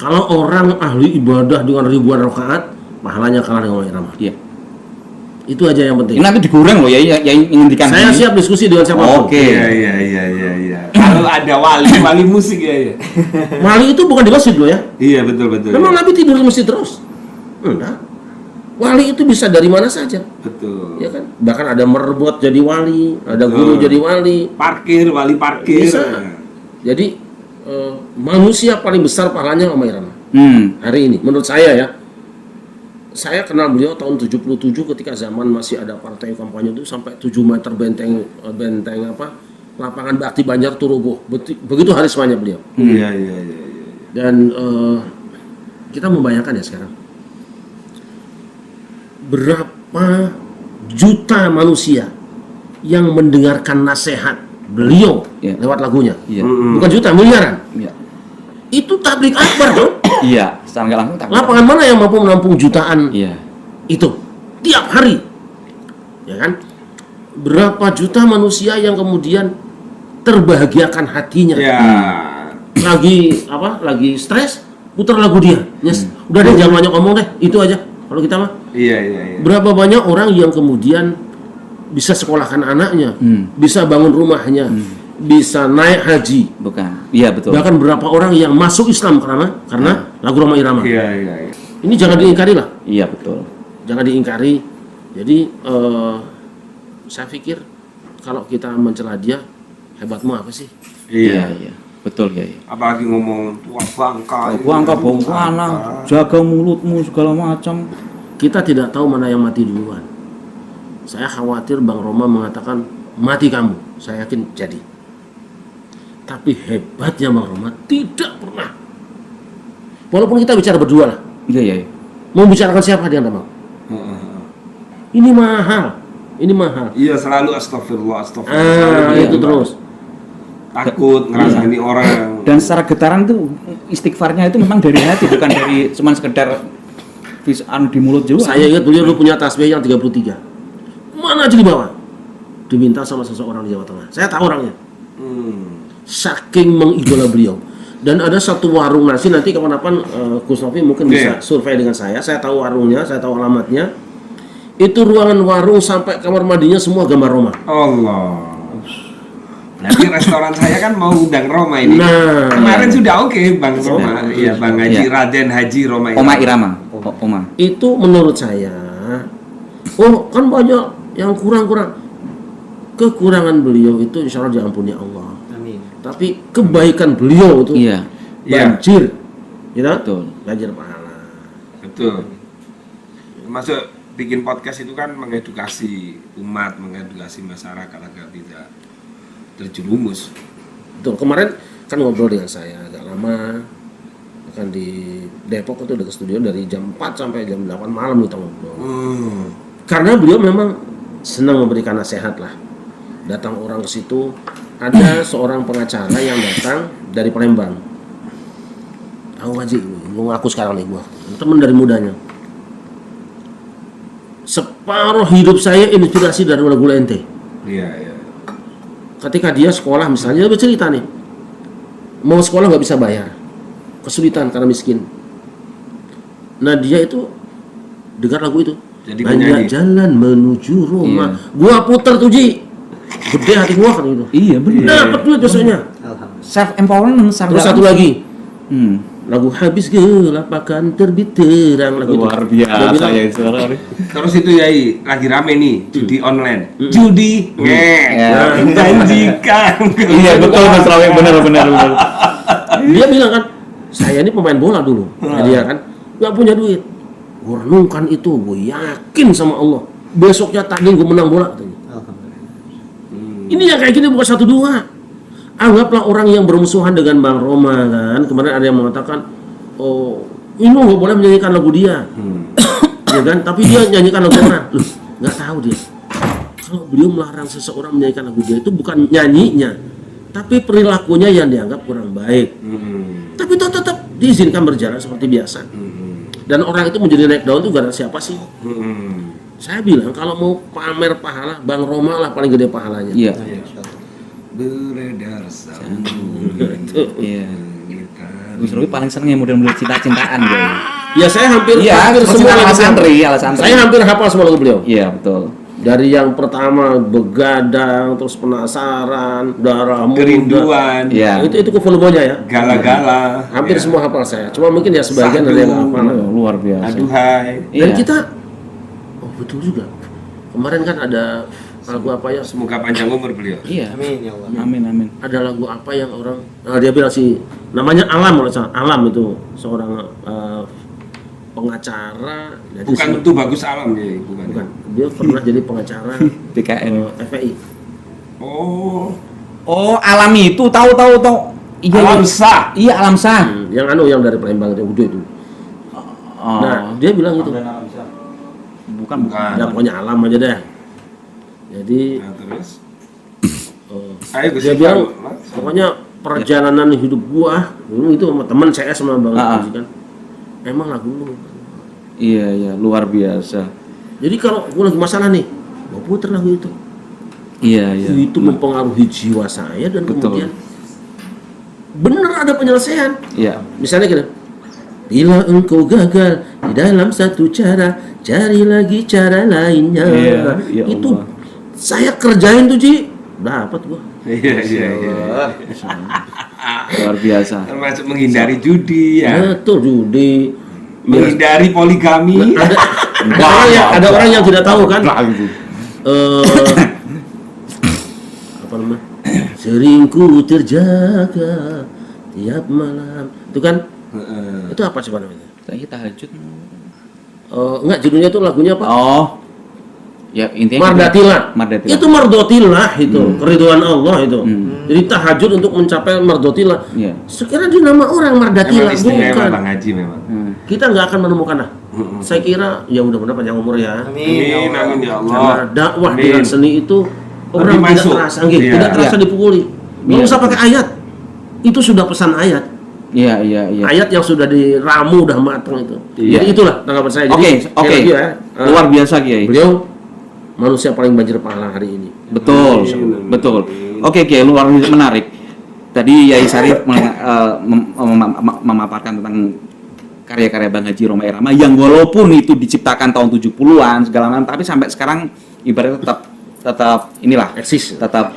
Kalau orang ahli ibadah dengan ribuan rakaat, pahalanya kalah dengan Omah Irama. Iya. Itu aja yang penting. Ini nanti digoreng loh ya, yang menghentikan. Saya siap diskusi dengan siapapun. Oke. Iya. Kalau ada wali musik ya. Wali itu bukan di masjid loh ya. Iya, betul. Memang Nabi tidur di masjid terus? Enggak. Wali itu bisa dari mana saja. Betul. Ya kan? Bahkan ada merebut jadi wali, ada guru jadi wali. Wali parkir. Bisa. Jadi manusia paling besar pahalanya Omah Irama. Hari ini menurut saya ya. Saya kenal beliau tahun 77 ketika zaman masih ada partai kampanye itu sampai 7 meter benteng lapangan Bakti Banjar itu roboh. Begitu harismanya beliau. Iya. Dan kita membayangkan ya sekarang berapa juta manusia yang mendengarkan nasihat beliau lewat lagunya. Bukan juta, miliaran. Itu tabligh akbar dong. Iya, secara nggak langsung tabligh. Lapangan mana yang mampu menampung jutaan Iya. itu tiap hari, ya kan? Berapa juta manusia yang kemudian terbahagiakan hatinya. Ya. Lagi stres, putar lagu dia. Yes. Udah deh, jangan banyak ngomong deh, itu aja. Kalau kita mah. Iya. Berapa banyak orang yang kemudian bisa sekolahkan anaknya, bisa bangun rumahnya, bisa naik haji. Bukan. Iya, betul. Bahkan berapa orang yang masuk Islam karena lagu Omah Irama. Iya. Ini jangan diingkari lah. Iya, betul. Jangan diingkari. Jadi saya pikir kalau kita mencela dia, hebatmu apa sih? Iya. Betul ya. Apalagi ngomong tua bangka. Bau panah, jaga mulutmu segala macam. Kita tidak tahu mana yang mati duluan. Saya khawatir Bang Roma mengatakan mati kamu. Saya yakin jadi. Tapi hebatnya Bang Roma tidak pernah. Walaupun kita bicara berdua lah. Iya. Mau bicarakan siapa dia nggak mau. Ini mahal. Iya, selalu astagfirullah. Itu terus. Takut ngerasani orang. Dan secara getaran tuh istighfarnya itu memang dari hati, bukan dari cuman sekedar di mulut juga. Saya ingat beliau dulu punya tasbih yang 33. Mana aja dibawa? Diminta sama seseorang di Jawa Tengah. Saya tahu orangnya. Saking mengidola beliau. Dan ada satu warung nasi, nanti kapan-kapan Gus Novi mungkin bisa survei dengan saya. Saya tahu warungnya, saya tahu alamatnya. Itu ruangan warung sampai kamar mandinya semua gambar Roma. Allah. Nanti restoran saya kan mau undang Roma ini. Nah, kemarin sudah oke, Bang Roma. Iya, Bang Haji Raden Haji Roma Omah Irama. Itu menurut saya, kan banyak yang kurang-kurang. Kekurangan beliau itu insya Allah diampuni Allah. Amin. Tapi kebaikan beliau itu banjir, gitu? Betul. Banjir pahala. Betul. Masuk bikin podcast itu kan mengedukasi umat, mengedukasi masyarakat agar tidak terjerumus. Betul. Kemarin kan ngobrol dengan saya agak lama, kan di Depok itu udah ke studio dari jam 4 sampai jam 8 malam kita ngobrol. Karena beliau memang senang memberikan nasihat lah. Datang orang ke situ, ada seorang pengacara yang datang dari Palembang. Tahu Haji, gue ngaku sekarang nih gue, teman dari mudanya. Separuh hidup saya inspirasi dari lagu ente. Iya. Ketika dia sekolah misalnya, dia bercerita nih, mau sekolah nggak bisa bayar, kesulitan karena miskin. Nah dia itu dengar lagu itu, jadi banyak penyanyi. jalan menuju Roma. Gua puter tuh Ji, gede hati gua kan itu. Iya benar. Dapat duit besoknya. Self empowerment. Terus satu lagi, lagu habis gelap akan terbit terang, lagu Luar itu. biasa ya suara. Terus itu Yai, lagi rame nih judi online. Judi janjikan. Iya betul Mas Rawi, benar. Dia bilang kan, saya ini pemain bola dulu. Nah, dia kan nggak punya duit. Gue renungkan itu, gue yakin sama Allah. Besoknya tanding gue menang bola. Ini yang kayak gini bukan 1-2. Anggaplah orang yang bermusuhan dengan Bang Roma kan. Kemarin ada yang mengatakan, oh ini nggak boleh menyanyikan lagu dia. Ya kan? Tapi dia nyanyikan lagu orang. Loh, nggak tahu dia. Kalau beliau melarang seseorang menyanyikan lagu dia, itu bukan nyanyinya, tapi perilakunya yang dianggap kurang baik. Tapi itu tetap diizinkan berjalan seperti biasa. Dan orang itu menjadi naik daun itu gara siapa sih? Saya bilang kalau mau pamer pahala, Bang Roma lah paling gede pahalanya. Iya. Beredar sambung. Iya. Gus Rofi paling seneng yang model-model cinta-cintaan gitu. Ya saya hampir Iya, semua ala lagu santri, beliau. ala santri. Saya hampir hafal semua lagu beliau. Iya, betul. Dari yang pertama Begadang, terus Penasaran, Darah Muda. Kerinduan, Iya. Itu ke volumenya ya. gala-gala, Hampir ya. semua hafal saya. Cuma mungkin ya sebagian ada yang Sadu. hafal. Luar biasa. Aduhai. Dan Iya. kita betul juga. Kemarin kan ada lagu apa ya? Semoga panjang umur beliau. Iya. Amin ya Allah. Amin, amin. Ada lagu apa yang orang dia bilang sih namanya Alam kalau salah. Alam itu seorang pengacara. Jadi Bukan tentu bagus alam ya, bukan. bukan. Dia pernah jadi pengacara BKN. FPI. Oh, Oh, alami itu tahu. Iya, alam iya. sah. Iya, alam sah. Yang dari Palembang itu itu. Oh. Nah, dia bilang gitu. bukan. Ya pokoknya alam aja deh. Jadi Nah, terus. dia Gus bilang Ivan, pokoknya perjalanan hidup gua dulu itu sama teman CS sama Bang Ah, ah. kan. Emang lagu lu. Iya, luar biasa. Jadi kalau gua lagi masalah nih, gua puter lagu itu. Iya. Itu mempengaruhi jiwa saya dan Betul. kemudian bener ada penyelesaian. Iya. Misalnya gini, bila engkau gagal di dalam satu cara, cari lagi cara lainnya. Iya, ya Itu Allah. saya kerjain tuh Ji, dapat gua. Iya. Luar biasa. Termasuk menghindari judi ya. Betul judi. Menghindari poligami. Ada orang yang tidak tahu kan? gitu. Apa namanya? Sering ku terjaga tiap malam. Itu kan? Itu apa sih namanya? Saya tahajud. Enggak, judulnya itu lagunya apa? Oh. Ya, intinya Mardatillah. Mardatillah. Itu mardotillah itu, keriduan Allah itu. Jadi tahajud untuk mencapai mardotillah. Iya. Sekiranya di nama orang Emang mardatillah istimewa bukan. Bang Haji memang. Kita nggak akan menemukan lah. Saya kira ya mudah-mudahan panjang umur ya. Amin, amin ya Allah. Karena dakwah Amin. dengan seni itu orang Lebih tidak masuk. terasa, nggih, Iya. tidak terasa Iya. dipukuli. Nggak Iya. usah pakai ayat. Itu sudah pesan ayat. Iya. Ayat yang sudah diramu, udah matang itu. Iya. Jadi itulah tanggapan saya. Jadi, Oke. sekali lagi ya, Luar biasa, Kiai. beliau manusia paling banjir pahala hari ini. Betul. Betul. Oke, Kiai, luar biasa menarik. Tadi Yai Syarif memaparkan tentang karya-karya Bang Haji Rhoma Irama yang walaupun itu diciptakan tahun 70-an segala macam, tapi sampai sekarang ibaratnya tetap inilah Eksis. tetap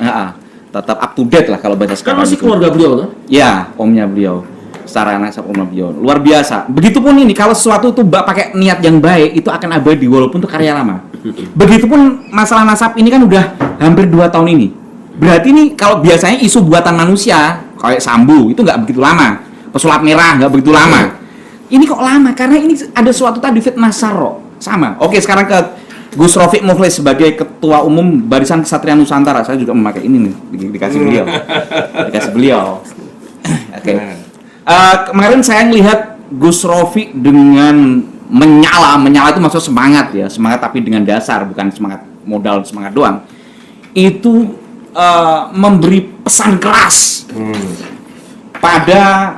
up to date lah kalau bahasa Kan sekarang. masih itu. keluarga beliau kan? Ya, omnya beliau. Secara nasab omnya beliau. Luar biasa. Begitupun ini kalau sesuatu itu pakai niat yang baik itu akan abadi walaupun itu karya lama. Begitupun masalah nasab ini kan udah hampir 2 tahun ini. Berarti ini kalau biasanya isu buatan manusia kayak Sambu itu nggak begitu lama. Pesulap merah nggak begitu lama. Ini kok lama? Karena ini ada suatu tadi fitnah saro. Sama. Oke, sekarang ke Gus Rofiq Mukhlis sebagai Ketua Umum Barisan Ksatria Nusantara. Saya juga memakai ini nih, dikasih beliau. Dikasih beliau. Oke. Kemarin saya melihat Gus Rofiq dengan menyala itu maksud semangat ya, semangat tapi dengan dasar, bukan semangat modal, semangat doang. Itu memberi pesan keras pada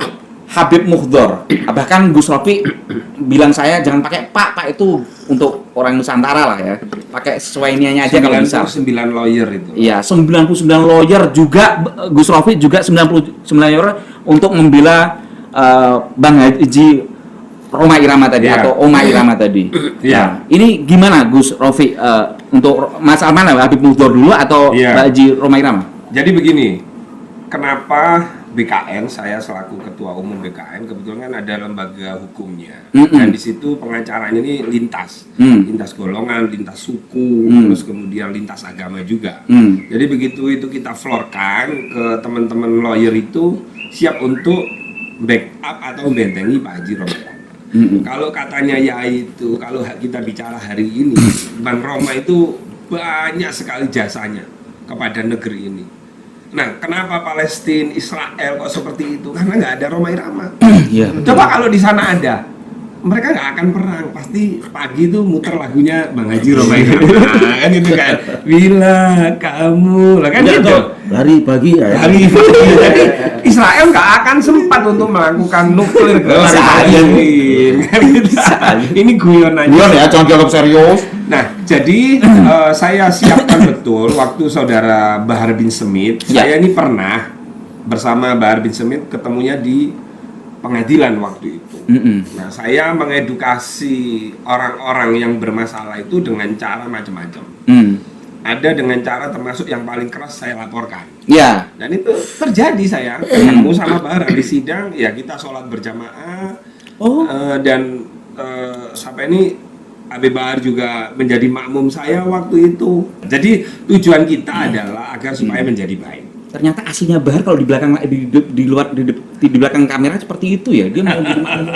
Habib Mukhdor. Bahkan Gus Rofiq bilang saya jangan pakai Pak itu untuk orang Nusantara lah ya. Pakai sesuai niatnya aja kalau bisa. 99 lawyer itu. Iya, 99 lawyer juga Gus Rofiq juga 99 lawyer untuk membela Bang Haji Rhoma Irama tadi Iya. atau Oma Irama tadi. Iya. Nah, ini gimana Gus Rofiq untuk masalah mana Habib Mukhdor dulu atau Iya. Mbak Haji Rhoma Irama? Jadi begini, kenapa BKN, saya selaku Ketua Umum BKN, kebetulan kan ada lembaga hukumnya. Dan di situ pengacaranya ini lintas. Lintas golongan, lintas suku, terus kemudian lintas agama juga. Jadi begitu itu kita florkan ke teman-teman lawyer itu siap untuk backup atau membentengi Pak Haji Rhoma Irama. Kalau katanya ya itu, kalau kita bicara hari ini, Bang Rhoma itu banyak sekali jasanya kepada negeri ini. Nah, kenapa Palestina, Israel kok seperti itu? Karena nggak ada Rhoma Irama. Iya. Coba kalau di sana ada, mereka nggak akan perang. Pasti pagi itu muter lagunya Bang Haji Rhoma Irama, kan gitu kan? Bila kamu, lah kan gitu. Lari pagi ya. Hari jadi Israel nggak akan sempat untuk melakukan nuklir ke Palestina. Kan gitu. Ini guyon aja. ya, jangan dianggap serius. Nah, jadi saya siapkan betul waktu saudara Bahar bin Smith. Ya. Saya ini pernah bersama Bahar bin Smith ketemunya di pengadilan waktu itu. Nah, saya mengedukasi orang-orang yang bermasalah itu dengan cara macam-macam. Ada dengan cara termasuk yang paling keras saya laporkan. Ya. Dan itu terjadi saya ketemu sama barang di sidang, ya kita sholat berjamaah. Dan sampai ini Habib Bahar juga menjadi makmum saya waktu itu. Jadi tujuan kita adalah agar supaya menjadi baik. Ternyata aslinya Bahar kalau di belakang di luar di belakang kamera seperti itu ya. Dia mau jadi makmum.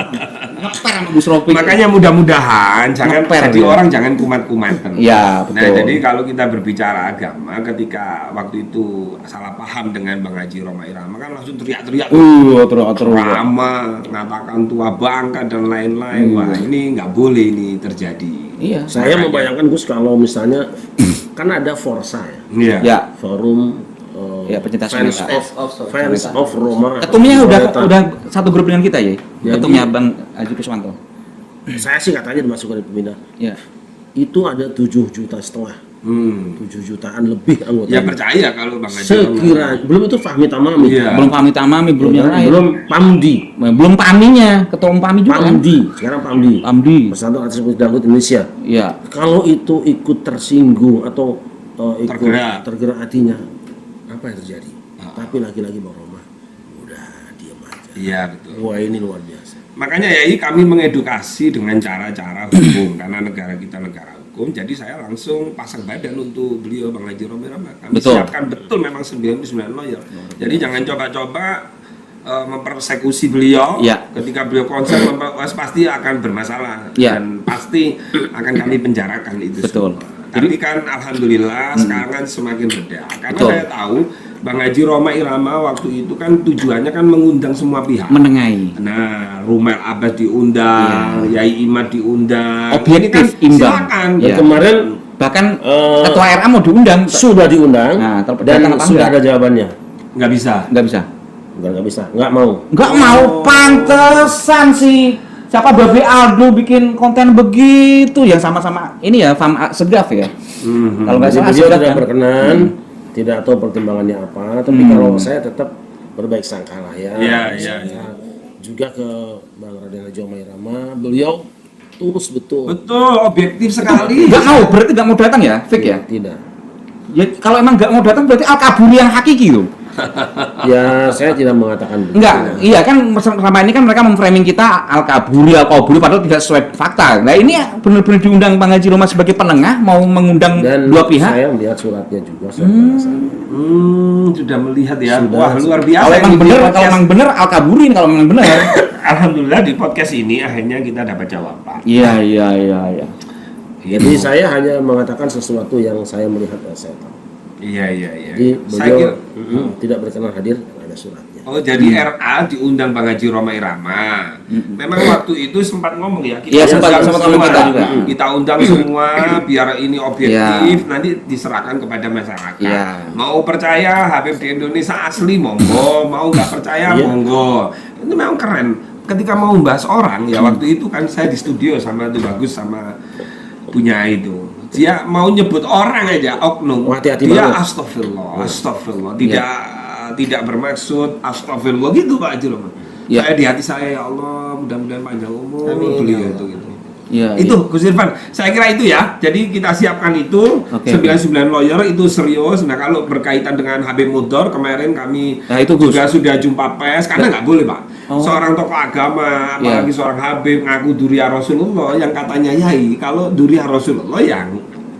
Ngeper sama Gus Rofi. Makanya mudah-mudahan jangan Ngeper jadi dia. orang jangan kumat-kumatan. Ya, betul. Nah, jadi kalau kita berbicara agama, ketika waktu itu salah paham dengan Bang Haji Roma Irama kan langsung teriak-teriak. Terus. Rama, ngatakan tua bangka dan lain-lain. Wah, ini nggak boleh ini terjadi. Iya. Saya Makanya. membayangkan Gus kalau misalnya kan ada Forsa ya, Iya. Ya. forum Ya, pencinta fans wanita. fans of Roma. Ketumnya Wanita. udah satu grup dengan kita ya. Jadi- Ketumnya Bang Haji Kuswanto. Saya sih katanya dimasukkan di pemindah. Ya. Itu ada 7,5 juta, 7 jutaan lebih anggota. Ya percaya kalau Bang Haji Sekira belum itu Fahmi Tamami. Iya. Belum Fahmi Tamami, belum yang lain. Belum Pamdi. Belum Paminya, ketua umum Pami juga kan? Pamdi, sekarang Pamdi. Pamdi. Persatuan Artis Musik Dangdut Indonesia. Iya. Kalau itu ikut tersinggung atau ikut Tergerak. hatinya, apa yang terjadi? Tapi lagi-lagi Bang Roma, udah diam aja. Iya, betul. Wah, ini luar biasa. Makanya ya kami mengedukasi dengan cara-cara hukum karena negara kita negara hukum. Jadi saya langsung pasang badan untuk beliau Bang Haji Roma Irama. Kami Betul. siapkan betul memang 99 lawyer. Jadi jangan coba-coba mempersekusi beliau. Ya. Ketika beliau konser pasti akan bermasalah Ya. dan pasti akan kami penjarakan itu. Betul. Semua. Tapi kan alhamdulillah sekarang kan semakin reda. Karena Betul. saya tahu Bang Haji Roma Irama waktu itu kan tujuannya kan mengundang semua pihak. Menengahi. Nah, Rumel Abbas diundang, Yai Imad diundang. Objektif, Ini kan imbang. silakan. Dan Ya. kemarin Bahkan Eh, ketua RA mau diundang. sudah diundang Nah, datang dan apa sudah enggak? ada jawabannya. Nggak bisa. Nggak bisa. Nggak bisa, nggak mau. Nggak mau, pantesan sih. Siapa Babe Aldo bikin konten begitu yang sama-sama ini ya Fam Segaf ya. Kalau nggak Jadi salah beliau Segaf tidak kan? berkenan, tidak tahu pertimbangannya apa. Tapi kalau saya tetap berbaik sangka lah ya. Iya, Saya iya. juga ke Bang Raden Haji Roma Irama, beliau tulus betul. Betul, objektif sekali. Nggak mau, berarti nggak mau datang ya, Fik ya? Tidak. Ya kalau emang nggak mau datang berarti Al-Kaburi yang hakiki loh. Ya, saya tidak mengatakan begitu. Enggak, iya kan selama ini kan mereka memframing kita Al-Kaburi padahal tidak sesuai fakta. Nah ini benar-benar diundang Bang Haji Roma sebagai penengah mau mengundang Dan dua pihak. saya melihat suratnya juga, surat balasannya. Sudah melihat ya. Sudah. Wah, luar biasa. Kalau emang ini di bener, kalau podcast. emang bener Al-Kaburi kalau memang bener. Alhamdulillah di podcast ini akhirnya kita dapat jawaban. Iya. Jadi saya hanya mengatakan sesuatu yang saya melihat dan saya tahu. Iya. Jadi Saya beliau kira, tidak berkenan hadir, ada suratnya. oh jadi RA diundang Bang Haji Roma Irama. Memang waktu itu sempat ngomong ya. Iya, sempat undang ngomong semua. kita juga. Kita undang semua biar ini objektif. Nanti diserahkan kepada masyarakat. Iya. Mau percaya Habib di Indonesia asli monggo, mau nggak percaya Iya. monggo. Itu memang keren. Ketika mau membahas orang ya waktu itu kan saya di studio sama itu Bagus sama punya itu. Dia mau nyebut orang aja oknum. Oh, hati-hati dia banget. astagfirullah, tidak bermaksud astagfirullah gitu Pak Haji Roma. Ya. Saya di hati saya ya Allah mudah-mudahan panjang umur Amin, beliau ya itu Allah. gitu. Iya. Itu Gus Irfan, saya kira itu ya. Jadi kita siapkan itu. Oke. 99 lawyer itu serius. Nah kalau berkaitan dengan Habib Mudhor kemarin kami Nah, itu, Gus. juga sudah jumpa pers karena nggak boleh Pak. Oh. Seorang tokoh agama, apalagi Iya. seorang Habib ngaku duriah Rasulullah yang katanya yai kalau duriah Rasulullah yang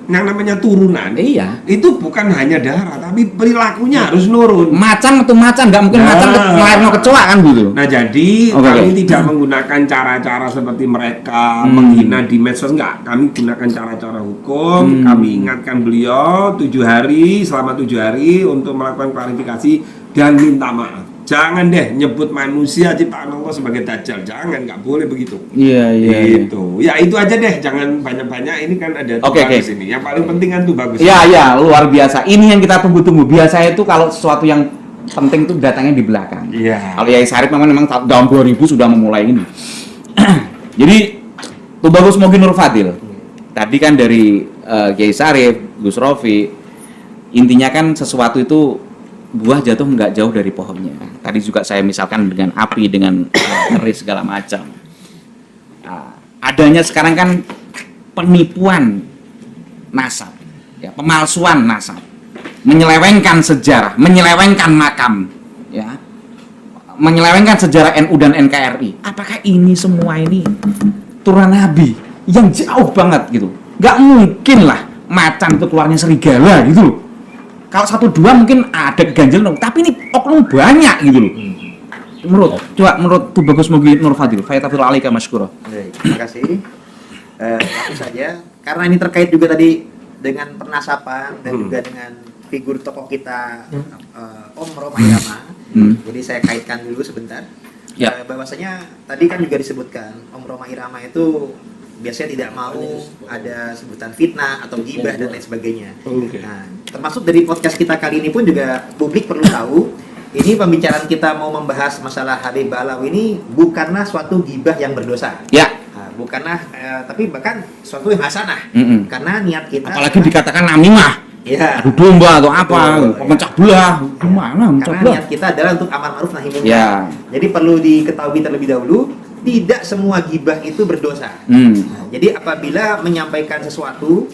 namanya turunan Iya. itu bukan hanya darah tapi perilakunya harus nurun. Macan atau macan nggak mungkin Nah. macan ngelahirno kecoa kan gitu. Nah jadi Oke, kami oke. tidak menggunakan cara-cara seperti mereka menghina di medsos, enggak. Kami gunakan cara-cara hukum. Kami ingatkan beliau 7 hari selama 7 hari untuk melakukan klarifikasi dan minta maaf. Jangan deh nyebut manusia ciptaan Allah sebagai dajjal. Jangan, nggak boleh begitu. Iya. Gitu. Ya itu aja deh. Jangan banyak-banyak. Ini kan ada Oke, Bagus oke. ini. Yang paling penting kan tuh Bagus. Iya, luar biasa. Ini yang kita tunggu-tunggu. Biasanya itu kalau sesuatu yang penting itu datangnya di belakang. Iya. Kalau Yai Sarip memang tahun 2000 sudah memulai ini. Jadi Tubagus Mogi Nur Fadil. Tadi kan dari Yai Sarip, Gus Rofi, intinya kan sesuatu itu buah jatuh nggak jauh dari pohonnya. Tadi juga saya misalkan dengan api, dengan keris segala macam. Nah, adanya sekarang kan penipuan nasab, ya, pemalsuan nasab, menyelewengkan sejarah, menyelewengkan makam, ya, menyelewengkan sejarah NU dan NKRI. Apakah ini semua ini turunan Nabi yang jauh banget gitu? Nggak mungkin lah macan itu keluarnya serigala gitu loh. Kalau 1-2 mungkin ada keganjilan, tapi ini oknum banyak gitu loh. Menurut Tuh Bagus Mugi Nur Fadil, Fayatafil Alika Masykurah. Baik, terima kasih. Langsung saja, karena ini terkait juga tadi dengan pernasapan dan juga dengan figur tokoh kita Om Roma Irama. Jadi saya kaitkan dulu sebentar. Ya. Bahwasanya tadi kan juga disebutkan Om Roma Irama itu biasanya tidak mau ada sebutan fitnah atau gibah dan lain sebagainya. Nah, termasuk dari podcast kita kali ini pun juga publik perlu tahu, ini pembicaraan kita mau membahas masalah Habib Ba'alawi ini bukanlah suatu gibah yang berdosa. Ya. Bukanlah, tapi bahkan suatu yang hasanah. Karena niat kita Apalagi dikatakan namimah, ya, adu domba atau apa, Betul, pemecah belah, gimana pemecah karena belah? niat kita adalah untuk amar ma'ruf nahi munkar. Ya. Jadi perlu diketahui terlebih dahulu, tidak semua gibah itu berdosa. Nah, jadi apabila menyampaikan sesuatu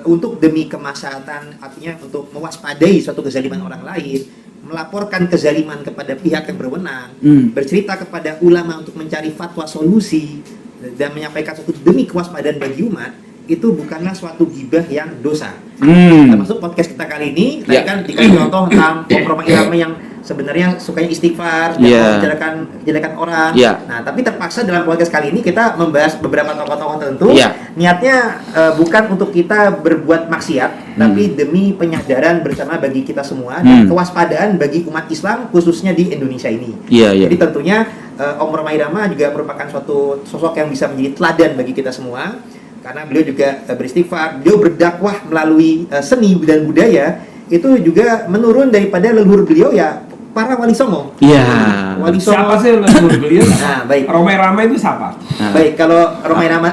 untuk demi kemaslahatan, artinya untuk mewaspadai suatu kezaliman orang lain, melaporkan kezaliman kepada pihak yang berwenang, bercerita kepada ulama untuk mencari fatwa solusi, dan menyampaikan suatu demi kewaspadaan bagi umat, itu bukanlah suatu gibah yang dosa. Termasuk podcast kita kali ini, tadi kan dikasih contoh tentang Om Roma Irama yang sebenarnya sukanya istighfar, menjelekan orang. Nah, tapi terpaksa dalam podcast kali ini kita membahas beberapa tokoh-tokoh tertentu. Niatnya bukan untuk kita berbuat maksiat, tapi demi penyadaran bersama bagi kita semua dan kewaspadaan bagi umat Islam khususnya di Indonesia ini. Jadi tentunya Om Roma Irama juga merupakan suatu sosok yang bisa menjadi teladan bagi kita semua, karena beliau juga beristighfar, beliau berdakwah melalui seni dan budaya, itu juga menurun daripada leluhur beliau, ya, para wali songo. Wali songo. Siapa sih leluhur beliau? Nah, baik. Roma Irama itu siapa? Baik, kalau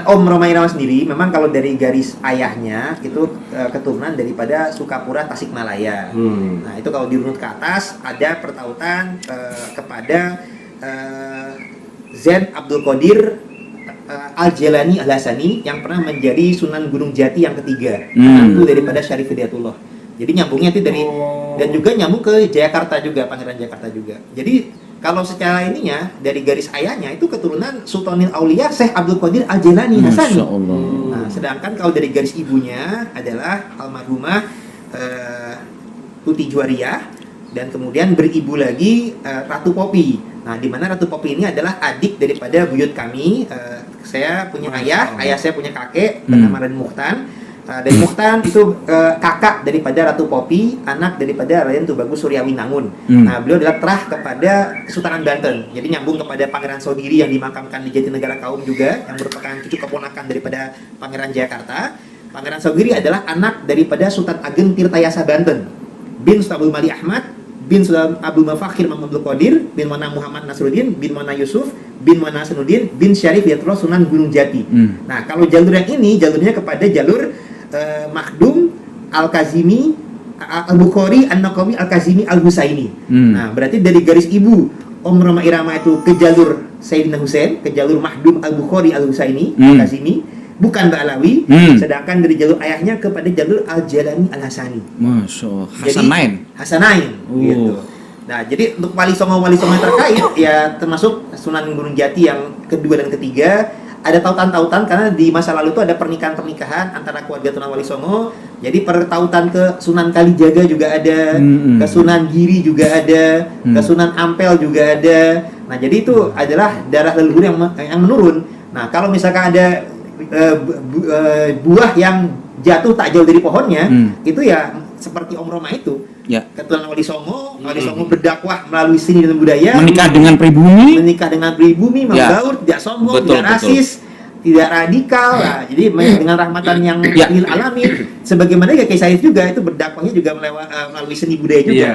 Om Roma Irama sendiri, memang kalau dari garis ayahnya itu keturunan daripada Sukapura Tasikmalaya. Nah, itu kalau dirunut ke atas ada pertautan kepada Zain Abdul Qadir Al-Jalani Al-Hasani yang pernah menjadi Sunan Gunung Jati yang ketiga, menantu daripada Syarif Hidayatullah. Jadi nyambungnya itu dari dan juga nyambung ke Jayakarta juga, Pangeran Jakarta juga. Jadi kalau secara ininya dari garis ayahnya itu keturunan Sultanil Aulia Syekh Abdul Qadir Al-Jalani Hasani. Nah, sedangkan kalau dari garis ibunya adalah almarhumah Tuti Juwaria, dan kemudian beribu lagi Ratu Popi. Nah, di mana Ratu Popi ini adalah adik daripada buyut kami. Saya punya ayah saya punya kakek bernama Raden Mukhtan. Dan Mukhtan itu kakak daripada Ratu Popi, anak daripada Raden Tubagus Suryawinangun. Nah, beliau adalah terah kepada Kesultanan Banten. Jadi nyambung kepada Pangeran Sogiri yang dimakamkan di Jatinegara Kaum juga, yang merupakan cucu keponakan daripada Pangeran Jayakarta. Pangeran Sogiri adalah anak daripada Sultan Ageng Tirtayasa Banten, bin Sultan Abdul Malik Ahmad, bin Sultan Abdul Mafakhir Abdul Qadir, bin Mana Muhammad Nasruddin, bin Mana Yusuf, bin Mana Hasanuddin, bin Syarif Hidayatullah Sunan Gunung Jati. Nah, kalau jalur yang ini, jalurnya kepada jalur Makhdum Al-Kazimi Al-Bukhari An-Naqawi Al-Kazimi Al-Husaini. Nah, berarti dari garis ibu Om Roma Irama itu ke jalur Sayyidina Husain, ke jalur Makhdum Al-Bukhari Al-Husaini Al-Kazimi, bukan Ba'alawi. Sedangkan dari jalur ayahnya kepada jalur Al-Jalani Al-Hasani. Masya Allah. Hasanain gitu. Nah, jadi untuk wali songo yang terkait ya termasuk Sunan Gunung Jati yang kedua dan ketiga, ada tautan-tautan karena di masa lalu itu ada pernikahan antara keluarga Tunan Wali Songo. Jadi pertautan ke Sunan Kalijaga juga ada, ke Sunan Giri juga ada, ke Sunan Ampel juga ada. Nah, jadi itu adalah darah leluhur yang menurun. Nah, kalau misalkan ada buah yang jatuh tak jauh dari pohonnya, itu ya seperti Om Roma itu. Keturunan Wali Songo berdakwah melalui seni dan budaya, menikah dengan pribumi, membaur, tidak sombong, tidak rasis, tidak radikal. Nah, jadi dengan rahmatan yang lil alamin, sebagaimana Kiai Said juga itu berdakwahnya juga melalui seni budaya juga.